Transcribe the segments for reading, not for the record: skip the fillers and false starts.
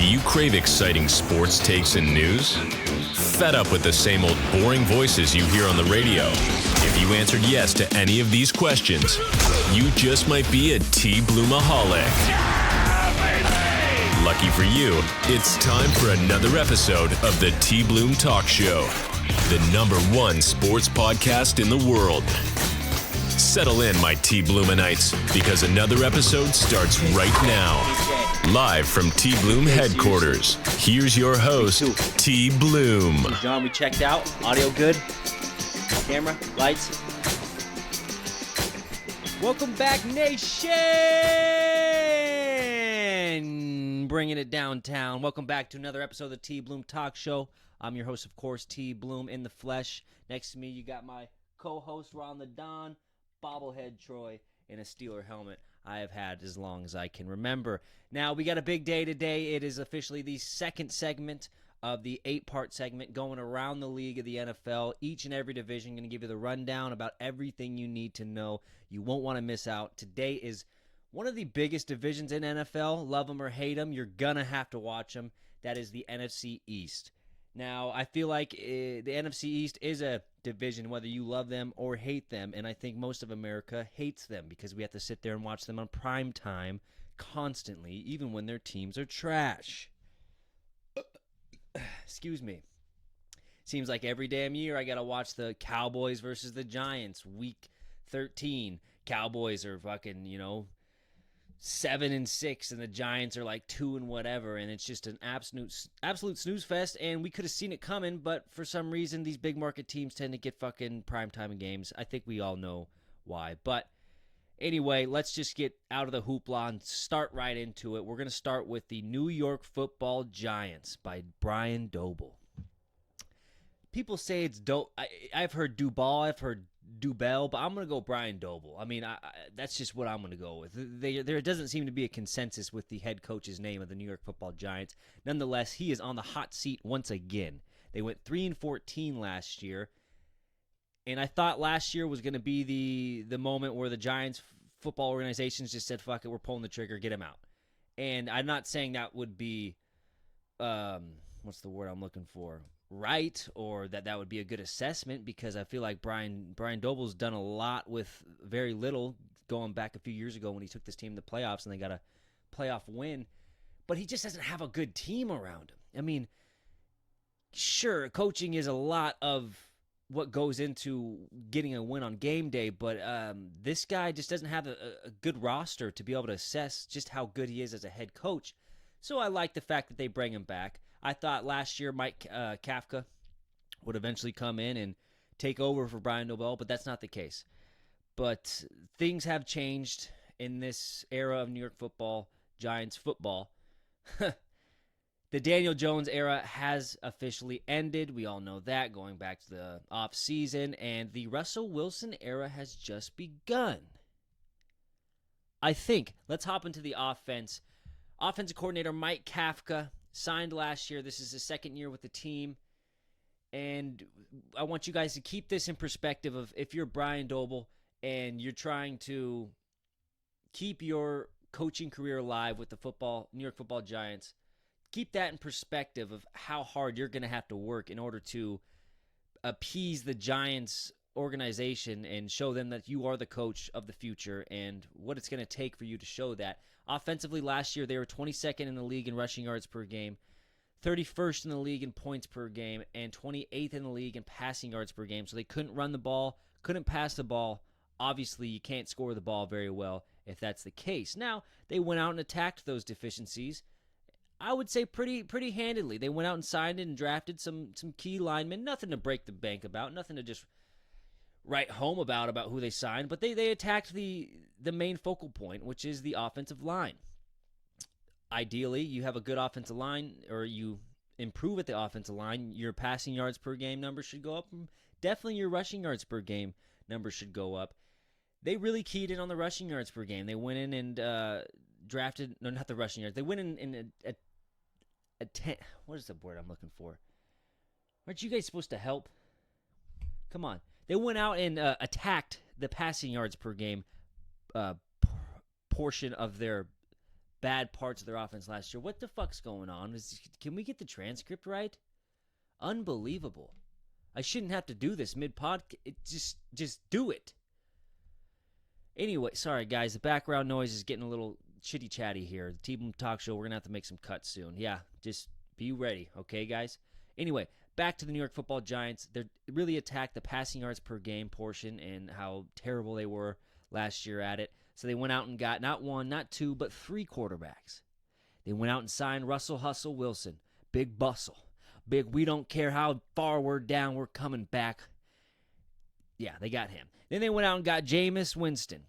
Do you crave exciting sports takes and news? Fed up with the same old boring voices you hear on the radio? If you answered yes to any of these questions, you just might be a Tbloomaholic. Lucky for you, it's time for another episode of the Tbloom Talk Show, the #1 sports podcast in the world. Settle in, my Tbloomanites, because another episode starts right now. Live from Tbloom headquarters, here's your host, Tbloom. John, we checked out. Audio good? Camera? Lights? Welcome back, nation! Bringing it downtown. Welcome back to another episode of the Tbloom Talk Show. I'm your host, of course, Tbloom in the flesh. Next to me, you got my co-host, Ron the Don, bobblehead Troy, in a Steeler helmet I have had as long as I can remember. Now, we got a big day today. It is officially the second segment of the 8-part segment going around the league of the NFL. Each and every division, going to give you the rundown about everything you need to know. You won't want to miss out. Today is one of the biggest divisions in NFL. Love them or hate them, you're going to have to watch them. That is the NFC East. Now, I feel like the NFC East is a division, whether you love them or hate them, and I think most of America hates them because we have to sit there and watch them on prime time constantly, even when their teams are trash. Excuse me. Seems like every damn year I got to watch the Cowboys versus the Giants, week 13. Cowboys are fucking, 7-6, and the Giants are like 2 and whatever, and it's just an absolute snooze fest. And we could have seen it coming, but for some reason these big market teams tend to get fucking primetime games. I think we all know why. But anyway, let's just get out of the hoopla and start right into it. We're going to start with the New York Football Giants by Brian Daboll. People say it's I've heard Duval, I've heard Dubell, but I'm going to go Brian Daboll. I mean, that's just what I'm going to go with. There doesn't seem to be a consensus with the head coach's name of the New York Football Giants. Nonetheless, he is on the hot seat once again. They went 3-14 last year, and I thought last year was going to be the moment where the Giants football organizations just said, fuck it, we're pulling the trigger, get him out. And I'm not saying that would be, what's the word I'm looking for? Right, or that would be a good assessment, because I feel like Brian Daboll's done a lot with very little, going back a few years ago when he took this team to the playoffs and they got a playoff win, but he just doesn't have a good team around him. I mean, sure, coaching is a lot of what goes into getting a win on game day, but this guy just doesn't have a good roster to be able to assess just how good he is as a head coach. So I like the fact that they bring him back. I thought last year Mike Kafka would eventually come in and take over for Brian Daboll, but that's not the case. But things have changed in this era of New York football, Giants football. The Daniel Jones era has officially ended. We all know that, going back to the offseason, and the Russell Wilson era has just begun. I think, let's hop into the offense. Offensive coordinator Mike Kafka signed last year. This is his second year with the team. And I want you guys to keep this in perspective of if you're Brian Daboll and you're trying to keep your coaching career alive with the New York Football Giants, keep that in perspective of how hard you're going to have to work in order to appease the Giants organization and show them that you are the coach of the future and what it's going to take for you to show that. Offensively, last year, they were 22nd in the league in rushing yards per game, 31st in the league in points per game, and 28th in the league in passing yards per game. So they couldn't run the ball, couldn't pass the ball. Obviously, you can't score the ball very well if that's the case. Now, they went out and attacked those deficiencies, I would say pretty handedly. They went out and signed and drafted some key linemen. Nothing to break the bank about, nothing to just write home about who they signed, but they attacked the main focal point, which is the offensive line. Ideally, you have a good offensive line, or you improve at the offensive line, your passing yards per game number should go up. Definitely your rushing yards per game number should go up. They really keyed in on the rushing yards per game. They went in and drafted, no, not the rushing yards. They went in a 10, what is the word I'm looking for? Aren't you guys supposed to help? Come on. They went out and attacked the passing yards per game portion of their bad parts of their offense last year. What the fuck's going on? Can we get the transcript right? Unbelievable. I shouldn't have to do this mid-pod. Just do it. Anyway, sorry, guys. The background noise is getting a little chitty-chatty here. The T-Bloom Talk Show, we're going to have to make some cuts soon. Yeah, just be ready, okay, guys? Anyway, back to the New York Football Giants. They really attacked the passing yards per game portion and how terrible they were last year at it. So they went out and got not one, not two, but 3 quarterbacks. They went out and signed Russell Hustle Wilson. Big Bustle. Big, we don't care how far we're down, we're coming back. Yeah, they got him. Then they went out and got Jameis Winston,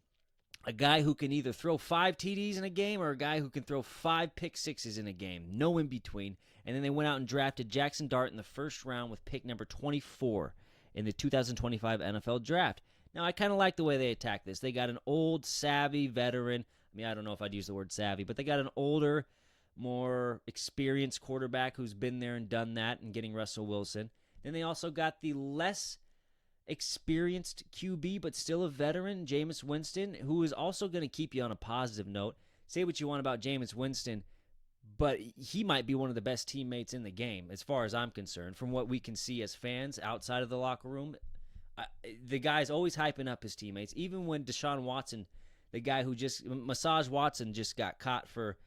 a guy who can either throw 5 TDs in a game or a guy who can throw 5 pick sixes in a game. No in between. And then they went out and drafted Jackson Dart in the first round with pick number 24 in the 2025 NFL Draft. Now, I kind of like the way they attacked this. They got an old, savvy veteran. I mean, I don't know if I'd use the word savvy, but they got an older, more experienced quarterback who's been there and done that and getting Russell Wilson. Then they also got the less experienced QB, but still a veteran, Jameis Winston, who is also going to keep you on a positive note. Say what you want about Jameis Winston, but he might be one of the best teammates in the game, as far as I'm concerned, from what we can see as fans outside of the locker room. The guy's always hyping up his teammates. Even when Deshaun Watson, the guy who Massage Watson just got caught for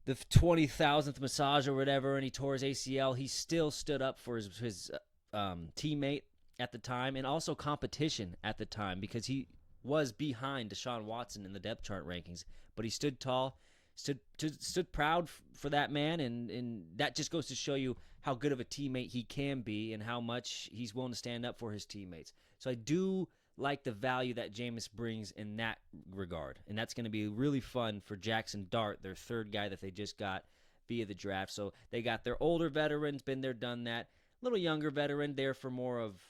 the 20,000th massage or whatever, and he tore his ACL, he still stood up for his teammate at the time, and also competition at the time, because he was behind Deshaun Watson in the depth chart rankings. But he stood tall, stood proud for that man, and that just goes to show you how good of a teammate he can be and how much he's willing to stand up for his teammates. So I do like the value that Jameis brings in that regard, and that's going to be really fun for Jackson Dart, their third guy that they just got via the draft. So they got their older veterans, been there, done that. Little younger veteran there for more of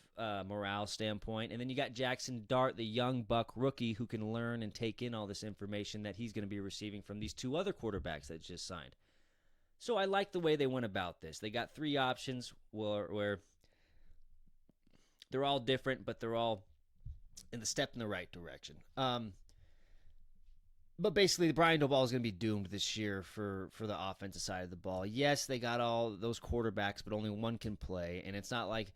morale standpoint. And then you got Jackson Dart, the young buck rookie who can learn and take in all this information that he's going to be receiving from these 2 other quarterbacks that just signed. So I like the way they went about this. They got 3 options where they're all different, but they're all in the step in the right direction. But basically, Brian Daboll is going to be doomed this year for the offensive side of the ball. Yes, they got all those quarterbacks, but only one can play. And it's not like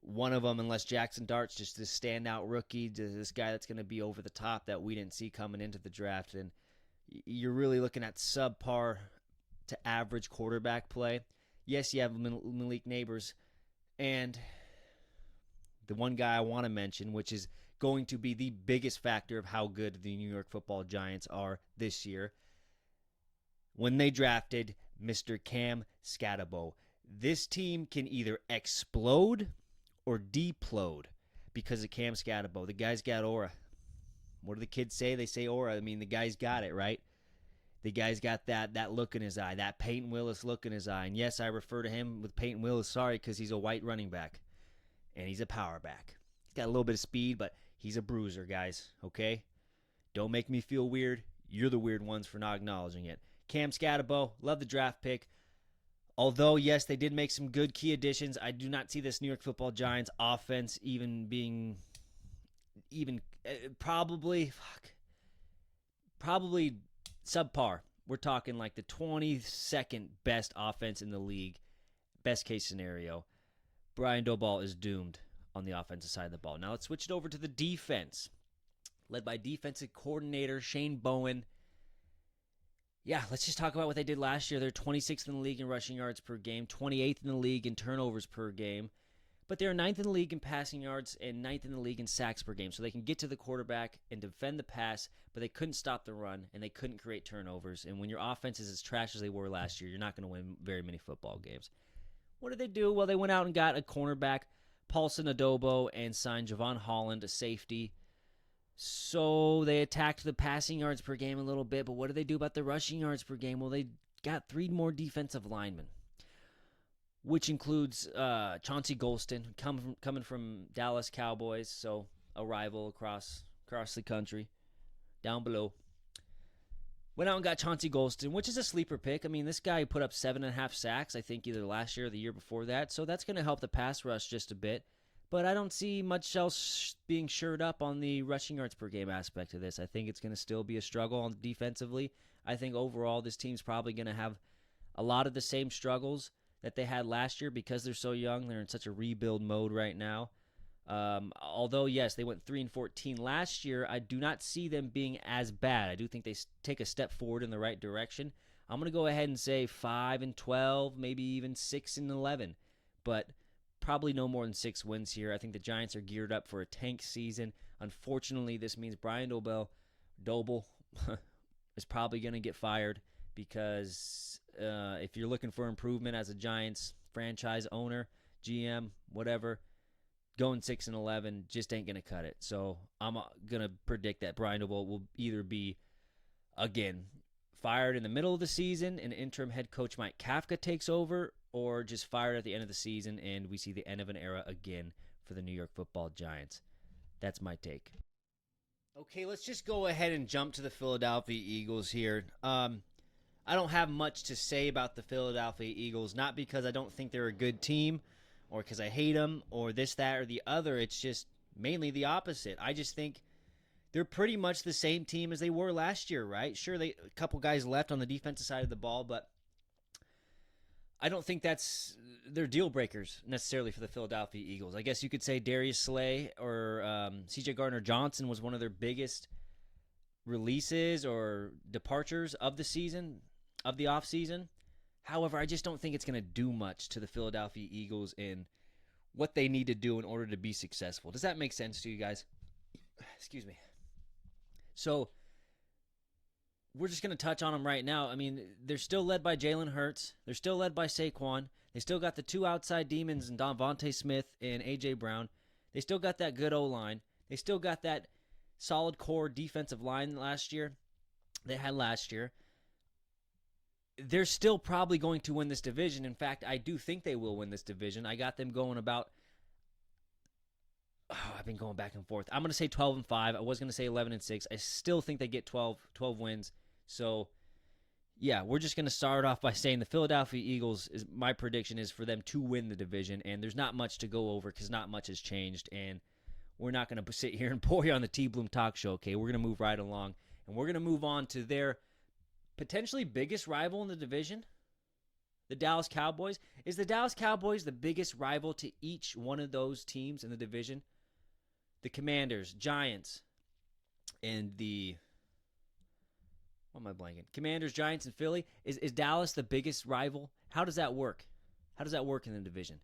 one of them, unless Jackson Dart's just this standout rookie, this guy that's going to be over the top that we didn't see coming into the draft. And you're really looking at subpar to average quarterback play. Yes, you have Malik Neighbors. And the one guy I want to mention, which is going to be the biggest factor of how good the New York Football Giants are this year, when they drafted Mr. Cam Skattebo. This team can either explode or deplode because of Cam Skattebo. The guy's got aura. What do the kids say? They say aura. I mean, the guy's got it, right? The guy's got that look in his eye, that Peyton Willis look in his eye. And yes, I refer to him with Peyton Willis, sorry, because he's a white running back. And he's a power back. He's got a little bit of speed, but he's a bruiser, guys, okay? Don't make me feel weird. You're the weird ones for not acknowledging it. Cam Skattebo, love the draft pick. Although, yes, they did make some good key additions, I do not see this New York Football Giants offense even being probably subpar. We're talking like the 22nd best offense in the league, best case scenario. Brian Daboll is doomed on the offensive side of the ball. Now let's switch it over to the defense, led by defensive coordinator Shane Bowen. Yeah, let's just talk about what they did last year. They're 26th in the league in rushing yards per game, 28th in the league in turnovers per game, but they're 9th in the league in passing yards and 9th in the league in sacks per game. So they can get to the quarterback and defend the pass, but they couldn't stop the run, and they couldn't create turnovers. And when your offense is as trash as they were last year, you're not going to win very many football games. What did they do? Well, they went out and got a cornerback, Paulson Adobo, and signed Javon Holland, a safety. So they attacked the passing yards per game a little bit, but what did they do about the rushing yards per game? Well, they got 3 more defensive linemen, which includes Chauncey Golston, coming from Dallas Cowboys, so a rival across the country, down below. Went out and got Chauncey Golston, which is a sleeper pick. I mean, this guy put up 7.5 sacks, I think, either last year or the year before that. So that's going to help the pass rush just a bit. But I don't see much else being shored up on the rushing yards per game aspect of this. I think it's going to still be a struggle on defensively. I think overall this team's probably going to have a lot of the same struggles that they had last year because they're so young. They're in such a rebuild mode right now. Although, yes, they went 3-14 last year, I do not see them being as bad. I do think they take a step forward in the right direction. I'm going to go ahead and say 5-12, maybe even 6-11. But probably no more than 6 wins here. I think the Giants are geared up for a tank season. Unfortunately, this means Brian Doble is probably going to get fired because if you're looking for improvement as a Giants franchise owner, GM, whatever, going 6-11 just ain't going to cut it. So I'm going to predict that Brian Doble will either be, again, fired in the middle of the season and interim head coach Mike Kafka takes over, or just fired at the end of the season and we see the end of an era again for the New York Football Giants. That's my take. Okay, let's just go ahead and jump to the Philadelphia Eagles here. I don't have much to say about the Philadelphia Eagles, not because I don't think they're a good team or because I hate them or this, that, or the other. It's just mainly the opposite. I just think they're pretty much the same team as they were last year, right? Sure, a couple guys left on the defensive side of the ball, but I don't think they're deal breakers necessarily for the Philadelphia Eagles. I guess you could say Darius Slay or C.J. Gardner-Johnson was one of their biggest releases or departures of the season, of the offseason. However, I just don't think it's going to do much to the Philadelphia Eagles in what they need to do in order to be successful. Does that make sense to you guys? Excuse me. So we're just going to touch on them right now. I mean, they're still led by Jalen Hurts. They're still led by Saquon. They still got the 2 outside demons in Devontae Smith and A.J. Brown. They still got that good O-line. They still got that solid core defensive line they had last year. They're still probably going to win this division. In fact, I do think they will win this division. I got them going about I've been going back and forth. I'm going to say 12-5. I was going to say 11-6. I still think they get 12 wins. So, yeah, we're just going to start off by saying the Philadelphia Eagles, my prediction is for them to win the division, and there's not much to go over because not much has changed, and we're not going to sit here and bore you on the Tbloom Talk Show, okay? We're going to move right along, and we're going to move on to their potentially biggest rival in the division, the Dallas Cowboys. Is the Dallas Cowboys the biggest rival to each one of those teams in the division? The Commanders, Giants, and the... What am I blanking? Commanders, Giants, and Philly. Is Dallas the biggest rival? How does that work? How does that work in the division?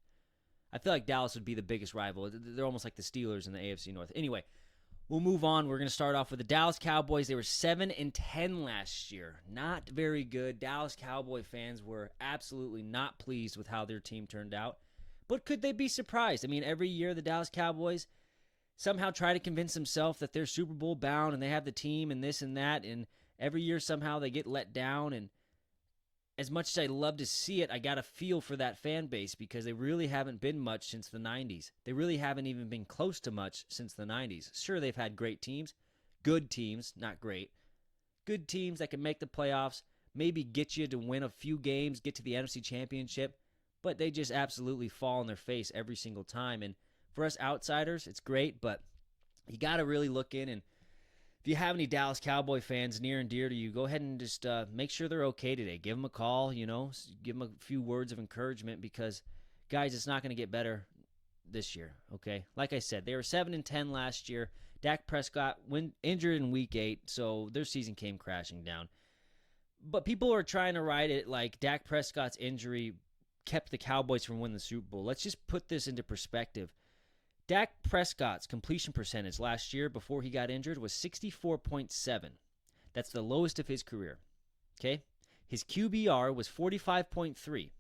I feel like Dallas would be the biggest rival. They're almost like the Steelers in the AFC North. Anyway, we'll move on. We're going to start off with the Dallas Cowboys. They were 7-10 last year. Not very good. Dallas Cowboy fans were absolutely not pleased with how their team turned out. But could they be surprised? I mean, every year the Dallas Cowboys somehow try to convince themselves that they're Super Bowl bound and they have the team and this and that, and every year somehow they get let down. And as much as I love to see it, I got a feel for that fan base because they really haven't been much since the 90s. They really haven't even been close to much since the 90s. Sure, they've had great teams, good teams, not great, good teams that can make the playoffs, maybe get you to win a few games, get to the NFC Championship, but they just absolutely fall on their face every single time. And for us outsiders, it's great, but you got to really look in. And if you have any Dallas Cowboy fans near and dear to you, go ahead and just make sure they're okay today. Give them a call, give them a few words of encouragement because, guys, it's not going to get better this year, okay? Like I said, they were 7-10 last year. Dak Prescott went injured in Week 8, so their season came crashing down. But people are trying to ride it like Dak Prescott's injury kept the Cowboys from winning the Super Bowl. Let's just put this into perspective. Dak Prescott's completion percentage last year before he got injured was 64.7. That's the lowest of his career. Okay? His QBR was 45.3.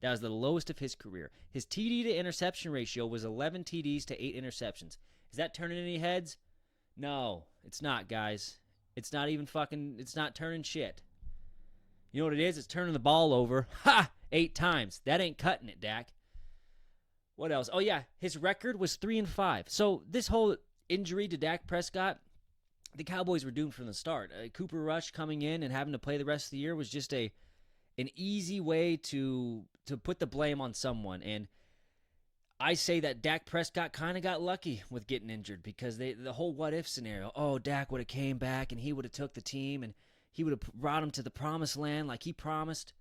That was the lowest of his career. His TD to interception ratio was 11 TDs to 8 interceptions. Is that turning any heads? No, it's not, guys. It's not even it's not turning shit. You know what it is? It's turning the ball over. 8 times. That ain't cutting it, Dak. What else? Oh, yeah, his record was 3-5. So this whole injury to Dak Prescott, the Cowboys were doomed from the start. Cooper Rush coming in and having to play the rest of the year was just an easy way to put the blame on someone. And I say that Dak Prescott kind of got lucky with getting injured because the whole what-if scenario. Oh, Dak would have came back and he would have took the team and he would have brought him to the promised land like he promised.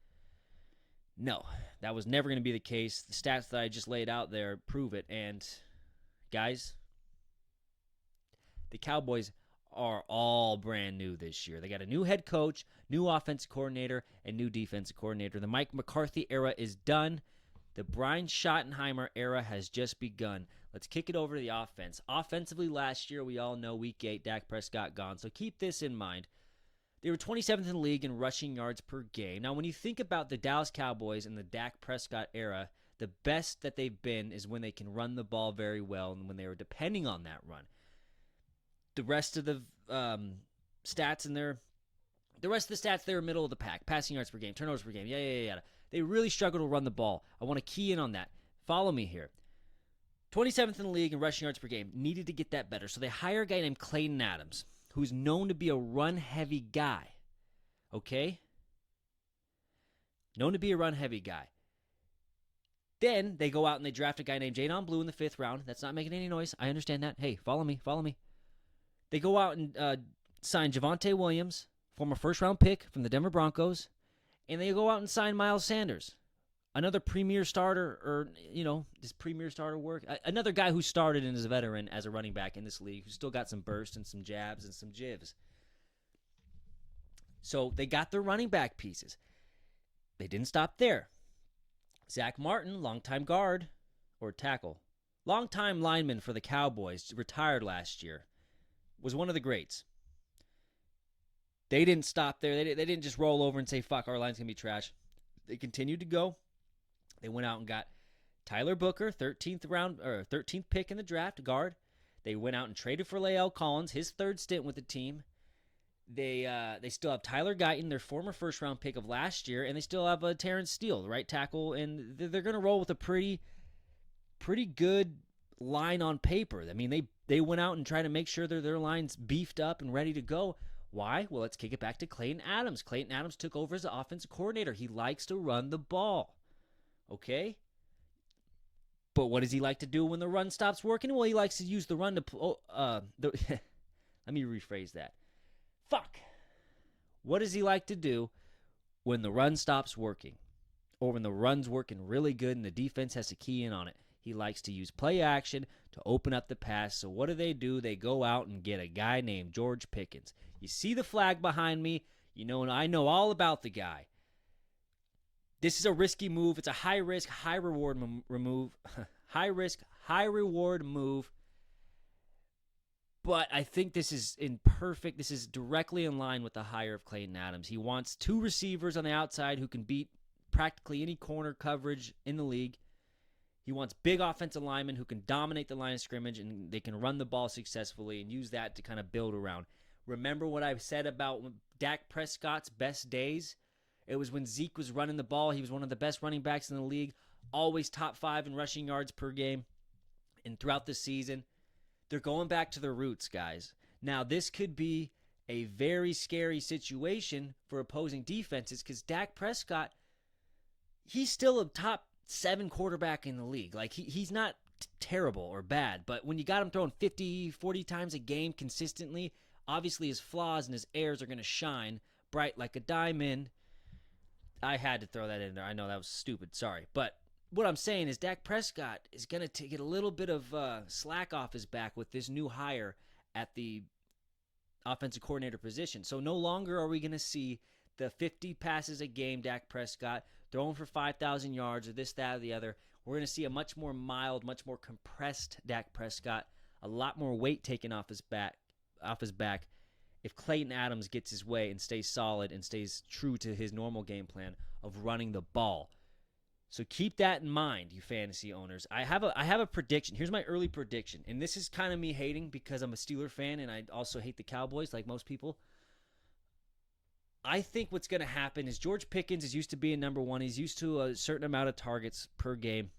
No, that was never going to be the case. The stats that I just laid out there prove it. And, guys, the Cowboys are all brand new this year. They got a new head coach, new offensive coordinator, and new defensive coordinator. The Mike McCarthy era is done. The Brian Schottenheimer era has just begun. Let's kick it over to the offense. Offensively, last year, we all know Week 8, Dak Prescott gone. So keep this in mind. They were 27th in the league in rushing yards per game. Now, when you think about the Dallas Cowboys in the Dak Prescott era, the best that they've been is when they can run the ball very well and when they were depending on that run. The rest of the stats in there, they were middle of the pack. Passing yards per game, turnovers per game, yada. They really struggle to run the ball. I want to key in on that. Follow me here. 27th in the league in rushing yards per game. Needed to get that better. So they hire a guy named Clayton Adams, who's known to be a run-heavy guy. Okay? Known to be a run-heavy guy. Then they go out and they draft a guy named Jadon Blue in the 5th round. That's not making any noise. I understand that. Hey, follow me. They go out and sign Javonte Williams, former first-round pick from the Denver Broncos, and they go out and sign Miles Sanders, another premier starter, or, does premier starter work? Another guy who started and is a veteran as a running back in this league, who's still got some burst and some jabs and some jibs. So they got their running back pieces. They didn't stop there. Zach Martin, longtime guard, or tackle, longtime lineman for the Cowboys, retired last year, was one of the greats. They didn't stop there. They didn't just roll over and say, fuck, our line's going to be trash. They continued to go. They went out and got Tyler Booker, 13th pick in the draft, guard. They went out and traded for Lael Collins, his 3rd stint with the team. They still have Tyler Guyton, their former first-round pick of last year, and they still have Terrence Steele, the right tackle, and they're going to roll with a pretty good line on paper. I mean, they went out and tried to make sure their line's beefed up and ready to go. Why? Well, let's kick it back to Clayton Adams. Clayton Adams took over as the offensive coordinator. He likes to run the ball. Okay? But what does he like to do when the run stops working? Well, he likes to use the run to... let me rephrase that. Fuck. What does he like to do when the run stops working? Or when the run's working really good and the defense has to key in on it? He likes to use play action to open up the pass. So what do? They go out and get a guy named George Pickens. You see the flag behind me. And I know all about the guy. This is a risky move. It's a high-risk, high-reward move. High-risk, high-reward move. But I think this is directly in line with the hire of Clayton Adams. He wants 2 receivers on the outside who can beat practically any corner coverage in the league. He wants big offensive linemen who can dominate the line of scrimmage and they can run the ball successfully and use that to kind of build around. Remember what I've said about Dak Prescott's best days? It was when Zeke was running the ball. He was one of the best running backs in the league, always top 5 in rushing yards per game. And throughout the season, they're going back to their roots, guys. Now, this could be a very scary situation for opposing defenses because Dak Prescott, he's still a top 7 quarterback in the league. Like, he's not terrible or bad, but when you got him throwing 50, 40 times a game consistently, obviously his flaws and his errors are going to shine bright like a diamond. I had to throw that in there. I know that was stupid. Sorry. But what I'm saying is Dak Prescott is going to get a little bit of slack off his back with this new hire at the offensive coordinator position. So no longer are we going to see the 50 passes a game Dak Prescott throwing for 5,000 yards or this, that, or the other. We're going to see a much more mild, much more compressed Dak Prescott, a lot more weight taken off his back if Clayton Adams gets his way and stays solid and stays true to his normal game plan of running the ball. So keep that in mind, you fantasy owners. I have a prediction. Here's my early prediction. And this is kind of me hating because I'm a Steeler fan and I also hate the Cowboys like most people. I think what's going to happen is George Pickens is used to being number 1. He's used to a certain amount of targets per game.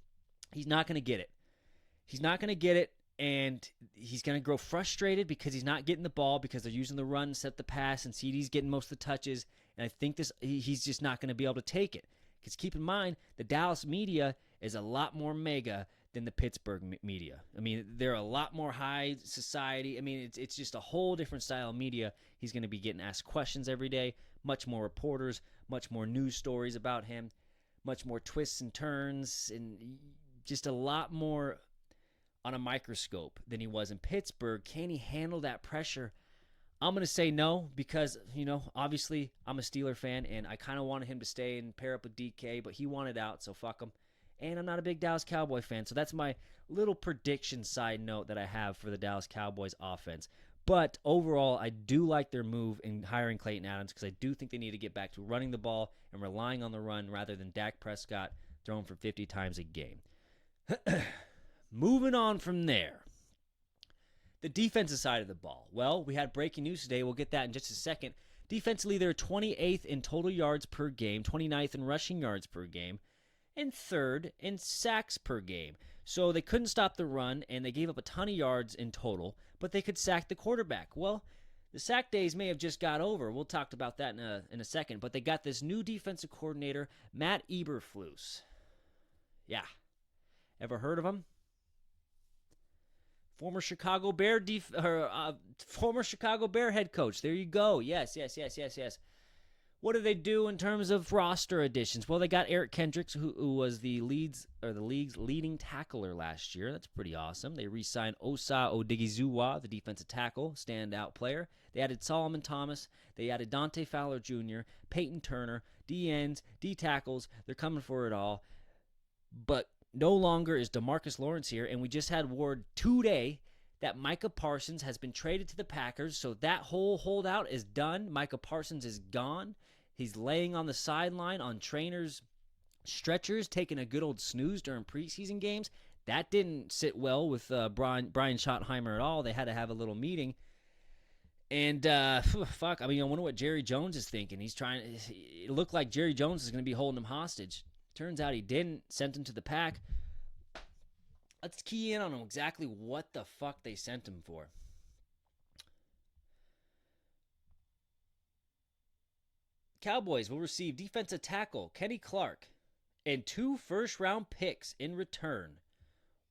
He's not going to get it. And he's going to grow frustrated because he's not getting the ball because they're using the run to set the pass, and CD's getting most of the touches. And I think he's just not going to be able to take it. Because keep in mind, the Dallas media is a lot more mega than the Pittsburgh media. I mean, they're a lot more high society. I mean, it's just a whole different style of media. He's going to be getting asked questions every day, much more reporters, much more news stories about him, much more twists and turns, and just a lot more on a microscope than he was in Pittsburgh. Can he handle that pressure? I'm going to say no because, obviously I'm a Steeler fan, and I kind of wanted him to stay and pair up with DK, but he wanted out, so fuck him. And I'm not a big Dallas Cowboy fan, so that's my little prediction side note that I have for the Dallas Cowboys offense. But overall, I do like their move in hiring Clayton Adams because I do think they need to get back to running the ball and relying on the run rather than Dak Prescott throwing for 50 times a game. Moving on from there. The defensive side of the ball. Well, we had breaking news today. We'll get that in just a second. Defensively, they're 28th in total yards per game, 29th in rushing yards per game, and 3rd in sacks per game. So they couldn't stop the run, and they gave up a ton of yards in total, but they could sack the quarterback. Well, the sack days may have just got over. We'll talk about that in a second, but they got this new defensive coordinator, Matt Eberflus. Yeah. Ever heard of him? Former Chicago Bear head coach. There you go. Yes. What do they do in terms of roster additions? Well, they got Eric Kendricks, who was the league's leading tackler last year. That's pretty awesome. They re-signed Osa Odigizua, the defensive tackle, standout player. They added Solomon Thomas. They added Dante Fowler Jr., Peyton Turner, D-ends, D-tackles. They're coming for it all. But no longer is DeMarcus Lawrence here, and we just had word today that Micah Parsons has been traded to the Packers, so that whole holdout is done. Micah Parsons is gone. He's laying on the sideline on trainers' stretchers, taking a good old snooze during preseason games. That didn't sit well with Brian Schottenheimer at all. They had to have a little meeting. And, I wonder what Jerry Jones is thinking. It looked like Jerry Jones is going to be holding him hostage. Turns out he didn't. Sent him to the Pack. Let's key in on exactly what the fuck they sent him for. Cowboys will receive defensive tackle Kenny Clark and 2 first-round picks in return.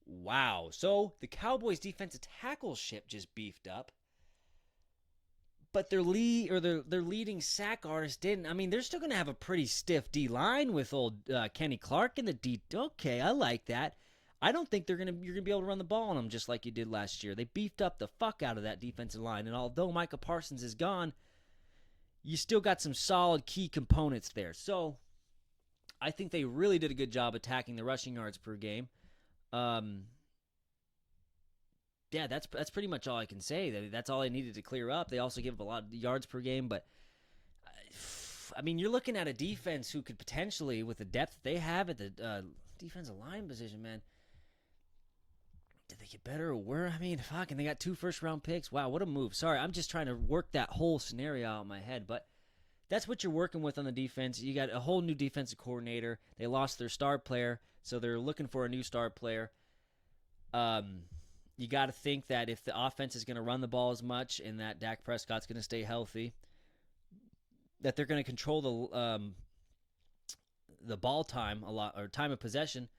Wow. So the Cowboys' defensive tackle ship just beefed up. But their leading sack artist didn't. I mean, they're still going to have a pretty stiff D-line with old Kenny Clark in the D. Okay, I like that. I don't think you're going to be able to run the ball on them just like you did last year. They beefed up the fuck out of that defensive line. And although Micah Parsons is gone, you still got some solid key components there. So I think they really did a good job attacking the rushing yards per game. Yeah, that's pretty much all I can say. That's all I needed to clear up. They also give up a lot of yards per game, but I mean, you're looking at a defense who could potentially, with the depth they have at the defensive line position, man. Did they get better or worse? I mean, fuck, and they got 2 first-round picks. Wow, what a move. Sorry, I'm just trying to work that whole scenario out in my head, but that's what you're working with on the defense. You got a whole new defensive coordinator. They lost their star player, so they're looking for a new star player. You got to think that if the offense is going to run the ball as much and that Dak Prescott's going to stay healthy, that they're going to control the ball time a lot, or time of possession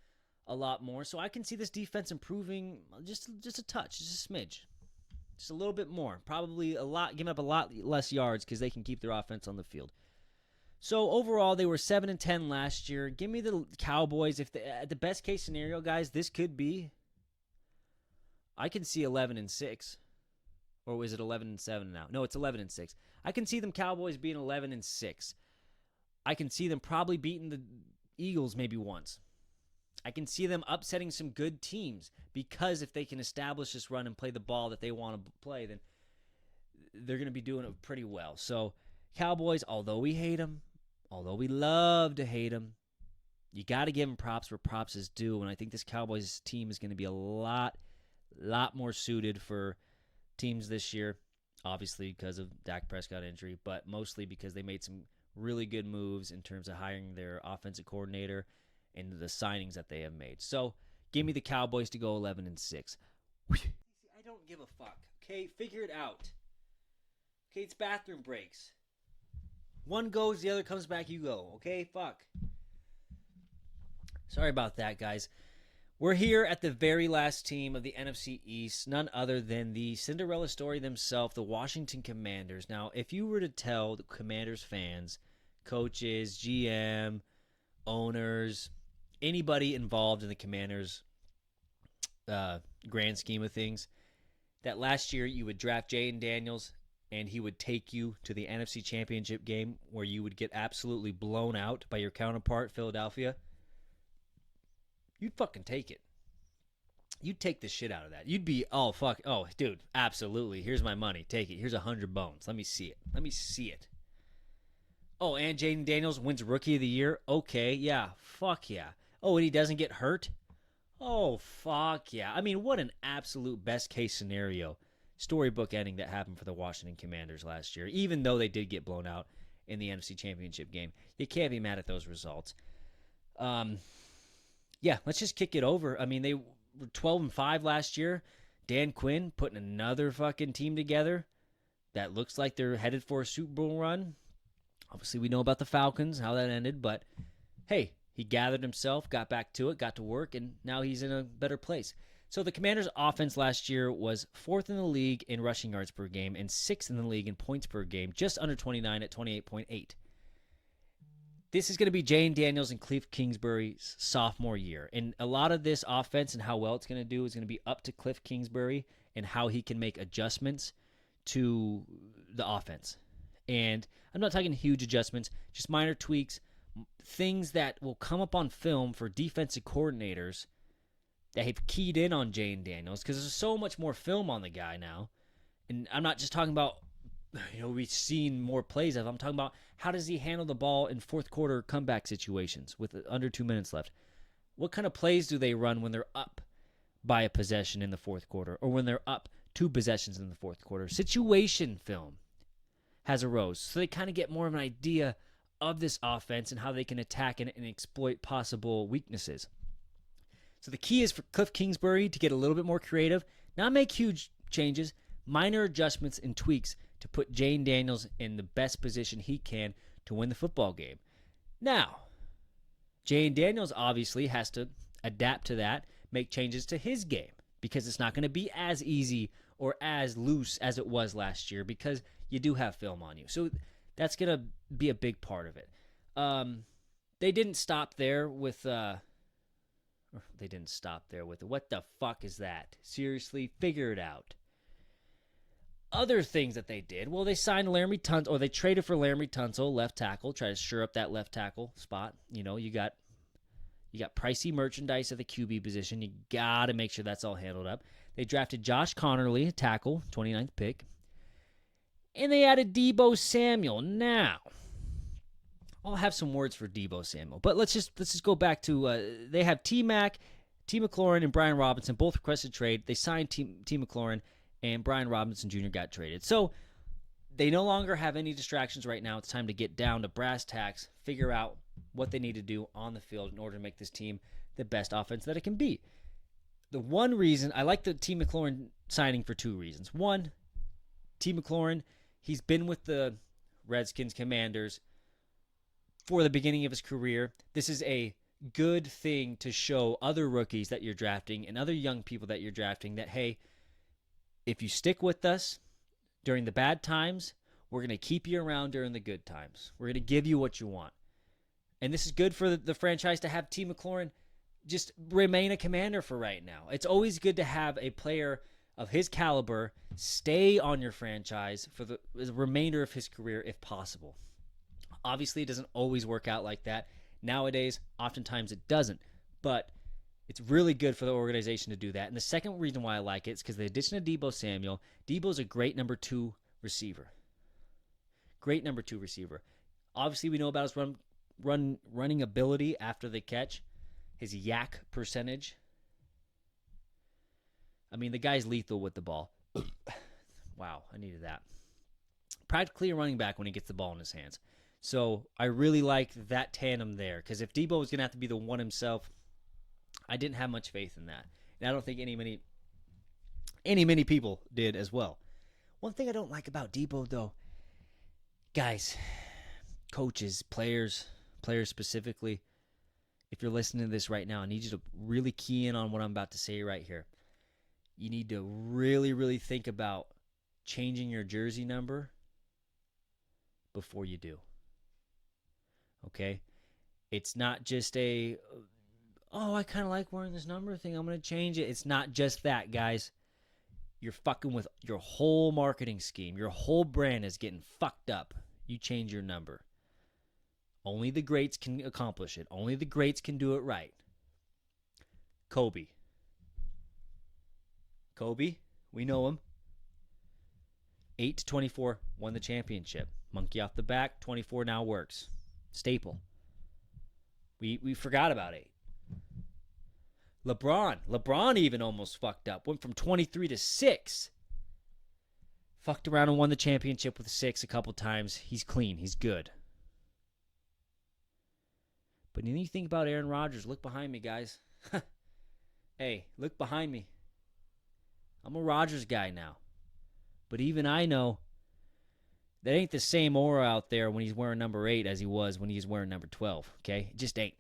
a lot more. So I can see this defense improving just a touch, just a smidge, just a little bit more. Probably giving up a lot less yards because they can keep their offense on the field. So overall, they were 7-10 last year. Give me the Cowboys. At the best case scenario, guys, this could be. I can see 11-6, or was it 11-7 now? No, it's 11-6. I can see them Cowboys being 11-6. I can see them probably beating the Eagles maybe once. I can see them upsetting some good teams because if they can establish this run and play the ball that they want to play, then they're going to be doing it pretty well. So Cowboys, although we hate them, although we love to hate them, you got to give them props where props is due. And I think this Cowboys team is going to be a lot more suited for teams this year, obviously because of Dak Prescott injury, but mostly because they made some really good moves in terms of hiring their offensive coordinator and the signings that they have made. So give me the Cowboys to go 11-6. I don't give a fuck. Okay, figure it out. Okay, it's bathroom breaks. One goes, the other comes back, you go. Okay, fuck. Sorry about that, guys. We're here at the very last team of the NFC East, none other than the Cinderella story themselves, the Washington Commanders. Now, if you were to tell the Commanders fans, coaches, GM, owners, anybody involved in the Commanders' grand scheme of things, that last year you would draft Jaden Daniels and he would take you to the NFC Championship game where you would get absolutely blown out by your counterpart, Philadelphia, you'd fucking take it. You'd take the shit out of that. You'd be, oh, fuck. Oh, dude, absolutely. Here's my money. Take it. Here's 100 bones. Let me see it. Let me see it. Oh, and Jaden Daniels wins Rookie of the Year? Okay, yeah. Fuck yeah. Oh, and he doesn't get hurt? Oh, fuck yeah. I mean, what an absolute best-case scenario storybook ending that happened for the Washington Commanders last year, even though they did get blown out in the NFC Championship game. You can't be mad at those results. Yeah, let's just kick it over. I mean, they were 12-5 last year. Dan Quinn putting another fucking team together that looks like they're headed for a Super Bowl run. Obviously, we know about the Falcons, how that ended, but hey, he gathered himself, got back to it, got to work, and now he's in a better place. So the Commanders' offense last year was 4th in the league in rushing yards per game and 6th in the league in points per game, just under 29 at 28.8. This is going to be Jaden Daniels and Cliff Kingsbury's sophomore year. And a lot of this offense and how well it's going to do is going to be up to Cliff Kingsbury and how he can make adjustments to the offense. And I'm not talking huge adjustments, just minor tweaks, things that will come up on film for defensive coordinators that have keyed in on Jaden Daniels because there's so much more film on the guy now. And I'm not just talking about, we've seen more plays of. I'm talking about how does he handle the ball in fourth quarter comeback situations with under 2 minutes left? What kind of plays do they run when they're up by a possession in the fourth quarter or when they're up 2 possessions in the fourth quarter? Situation film has arose. So they kind of get more of an idea of this offense and how they can attack and exploit possible weaknesses. So the key is for Cliff Kingsbury to get a little bit more creative, not make huge changes, minor adjustments and tweaks to put Jaden Daniels in the best position he can to win the football game. Now, Jaden Daniels obviously has to adapt to that, make changes to his game, because it's not going to be as easy or as loose as it was last year because you do have film on you. So that's going to be a big part of it. They didn't stop there with... what the fuck is that? Seriously, figure it out. Other things that they did, well, they signed Laramie Tunsil, or they traded for Laramie Tunsil, left tackle, try to shore up that left tackle spot. You got pricey merchandise at the QB position. You got to make sure that's all handled up. They drafted Josh Connerly, tackle, 29th pick. And they added Deebo Samuel. Now, I'll have some words for Deebo Samuel, but let's just go back to they have T-Mac, T. McLaurin, and Brian Robinson both requested trade. They signed T. McLaurin, and Brian Robinson Jr. got traded. So they no longer have any distractions right now. It's time to get down to brass tacks, figure out what they need to do on the field in order to make this team the best offense that it can be. The one reason I like the T. McLaurin signing for 2 reasons. One, T. McLaurin, he's been with the Redskins, Commanders for the beginning of his career. This is a good thing to show other rookies that you're drafting and other young people that you're drafting that, hey, if you stick with us during the bad times, we're going to keep you around during the good times. We're going to give you what you want. And this is good for the franchise to have T. McLaurin just remain a Commander for right now. It's always good to have a player of his caliber stay on your franchise for the remainder of his career if possible. Obviously, it doesn't always work out like that. Nowadays, oftentimes it doesn't. But it's really good for the organization to do that. And the second reason why I like it is because the addition of Deebo Samuel, Deebo's a great number 2 receiver. Great number 2 receiver. Obviously, we know about his running ability after the catch, his yak percentage. I mean, the guy's lethal with the ball. Wow, I needed that. Practically a running back when he gets the ball in his hands. So I really like that tandem there, because if Deebo was going to have to be the one himself, I didn't have much faith in that. And I don't think many people did as well. One thing I don't like about Deebo, though, guys, coaches, players specifically, if you're listening to this right now, I need you to really key in on what I'm about to say right here. You need to really, really think about changing your jersey number before you do. Okay? It's not just I kind of like wearing this number thing, I'm going to change it. It's not just that, guys. You're fucking with your whole marketing scheme. Your whole brand is getting fucked up. You change your number. Only the greats can accomplish it. Only the greats can do it right. Kobe, we know him. 8-24, won the championship. Monkey off the back, 24 now works. Staple. We forgot about 8. LeBron even almost fucked up. Went from 23 to 6. Fucked around and won the championship with 6 a couple times. He's clean. He's good. But then you think about Aaron Rodgers. Look behind me, guys. Hey, look behind me. I'm a Rodgers guy now. But even I know that ain't the same aura out there when he's wearing number 8 as he was when he's wearing number 12. Okay? It just ain't.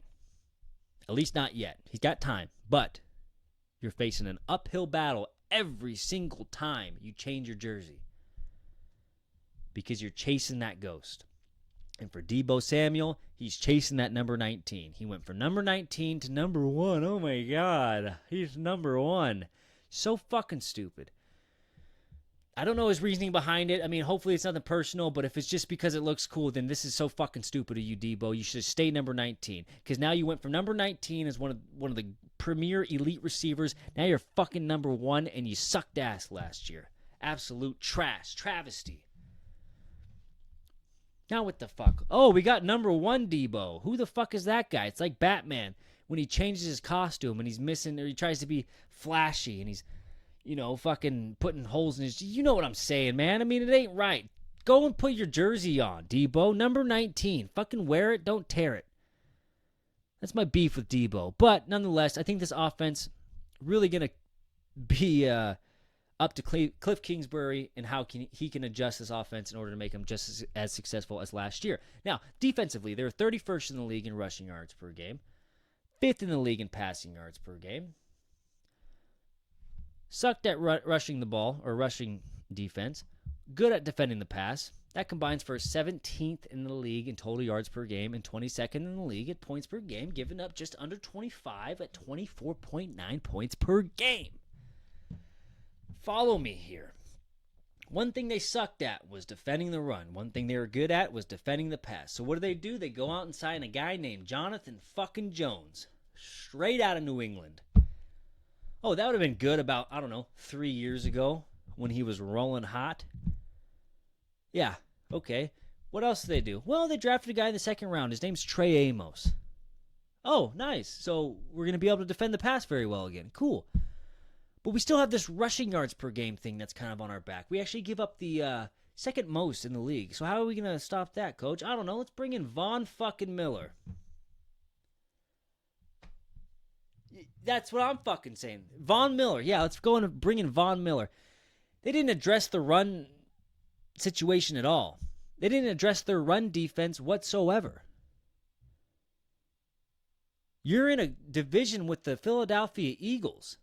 At least not yet. He's got time. But you're facing an uphill battle every single time you change your jersey. Because you're chasing that ghost. And for Deebo Samuel, he's chasing that number 19. He went from number 19 to number 1. Oh my God. He's number 1. So fucking stupid. I don't know his reasoning behind it. I mean, hopefully it's nothing personal, but if it's just because it looks cool, then this is so fucking stupid of you, Deebo. You should stay number 19. Because now you went from number 19 as one of the premier elite receivers. Now you're fucking number 1, and you sucked ass last year. Absolute trash. Travesty. Now what the fuck? Oh, we got number 1 Deebo. Who the fuck is that guy? It's like Batman when he changes his costume and he's missing, or he tries to be flashy and he's, fucking putting holes in his... You know what I'm saying, man. I mean, it ain't right. Go and put your jersey on, Deebo. Number 19. Fucking wear it. Don't tear it. That's my beef with Deebo. But nonetheless, I think this offense really going to be up to Cliff Kingsbury and how he can adjust this offense in order to make him just as successful as last year. Now, defensively, they're 31st in the league in rushing yards per game. 5th in the league in passing yards per game. Sucked at rushing the ball, or rushing defense. Good at defending the pass. That combines for 17th in the league in total yards per game and 22nd in the league at points per game, giving up just under 25 at 24.9 points per game. Follow me here. One thing they sucked at was defending the run. One thing they were good at was defending the pass. So what do? They go out and sign a guy named Jonathan fucking Jones, straight out of New England. Oh, that would have been good about, 3 years ago when he was rolling hot. Yeah, okay. What else did they do? Well, they drafted a guy in the 2nd round. His name's Trey Amos. Oh, nice. So we're going to be able to defend the pass very well again. Cool. But we still have this rushing yards per game thing that's kind of on our back. We actually give up the 2nd most in the league. So how are we going to stop that, Coach? I don't know. Let's bring in Von fucking Miller. That's what I'm fucking saying. Von Miller. Yeah, let's go and bring in Von Miller. They didn't address the run situation at all. They didn't address their run defense whatsoever. You're in a division with the Philadelphia Eagles.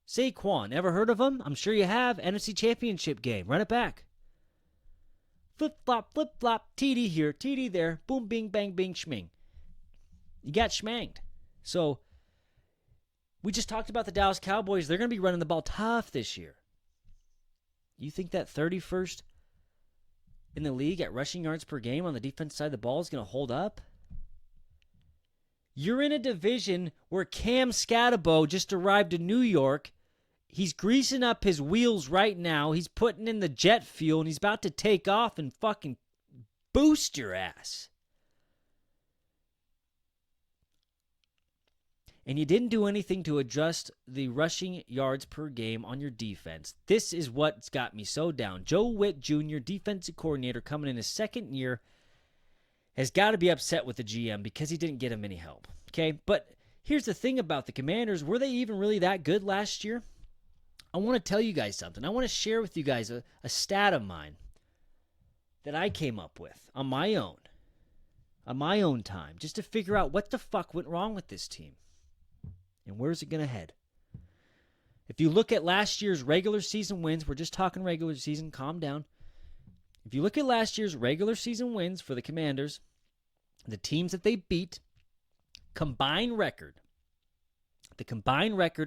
Saquon, ever heard of him? I'm sure you have. NFC Championship game. Run it back. Flip-flop, flip-flop. TD here, TD there. Boom, bing, bang, bing, schming. You got schmanged. So, we just talked about the Dallas Cowboys. They're going to be running the ball tough this year. You think that 31st in the league at rushing yards per game on the defense side of the ball is going to hold up? You're in a division where Cam Scatabo just arrived to New York. He's greasing up his wheels right now. He's putting in the jet fuel, and he's about to take off and fucking boost your ass. And you didn't do anything to adjust the rushing yards per game on your defense. This is what's got me so down. Joe Witt Jr., defensive coordinator, coming in his 2nd year, has got to be upset with the GM because he didn't get him any help. Okay, but here's the thing about the Commanders. Were they even really that good last year? I want to tell you guys something. I want to share with you guys a stat of mine that I came up with on my own. on my own time just to figure out what the fuck went wrong with this team and where's it going to head. If you look at last year's regular season wins, we're just talking regular season, calm down. If you look at last year's regular season wins for the Commanders, the teams that they beat, the combined record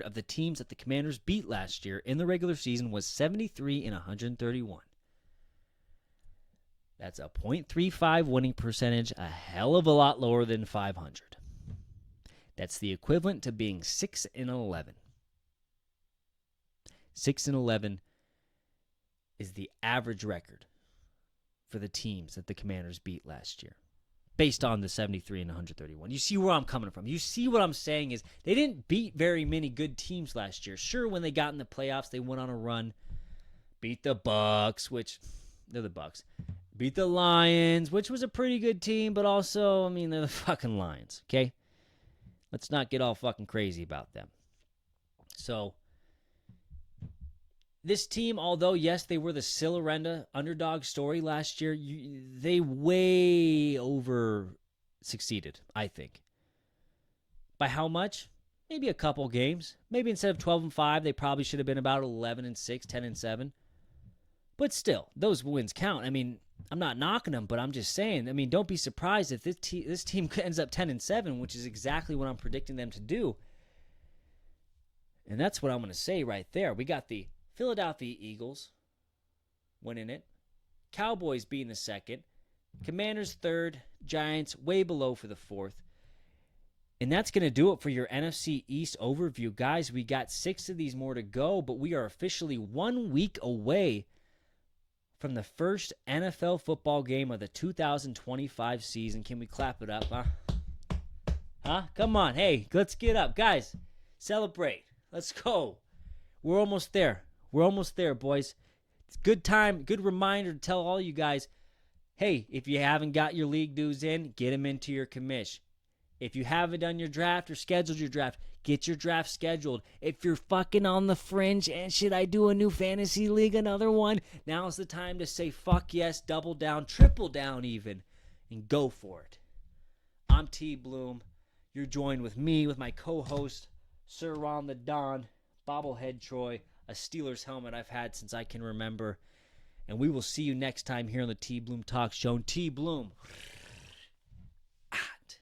of the teams that the Commanders beat last year in the regular season was 73-131. That's a .35 winning percentage, a hell of a lot lower than 500. That's the equivalent to being 6-11. 6-11 is the average record for the teams that the Commanders beat last year, based on the 73-131. You see where I'm coming from. You see what I'm saying is they didn't beat very many good teams last year. Sure, when they got in the playoffs, they went on a run, beat the Bucks, which they're the Bucks. Beat the Lions, which was a pretty good team, but also, I mean, they're the fucking Lions, okay? Let's not get all fucking crazy about them. So, this team, although, yes, they were the Silorenda underdog story last year, they way over-succeeded, I think. By how much? Maybe a couple games. Maybe instead of 12-5, they probably should have been about 11-6, 10-7. But still, those wins count. I mean, I'm not knocking them, but I'm just saying, I mean, don't be surprised if this team ends up 10-7, which is exactly what I'm predicting them to do. And that's what I'm going to say right there. We got the Philadelphia Eagles winning it, Cowboys being the second, Commanders third, Giants way below for the fourth. And that's going to do it for your NFC East overview. Guys, we got 6 of these more to go, but we are officially 1 week away from the first NFL football game of the 2025 season. Can we clap it up, huh? Come on. Hey, let's get up. Guys, celebrate. Let's go. We're almost there. We're almost there, boys. It's good time, good reminder to tell all you guys, hey, if you haven't got your league dues in, get them into your commish. If you haven't done your draft or scheduled your draft, get your draft scheduled. If you're fucking on the fringe and should I do a new fantasy league, another one, now's the time to say fuck yes, double down, triple down even, and go for it. I'm Tbloom. You're joined with me, with my co-host, Sir Ron the Don, bobblehead Troy, a Steelers helmet I've had since I can remember. And we will see you next time here on the Tbloom Talk Show. Tbloom.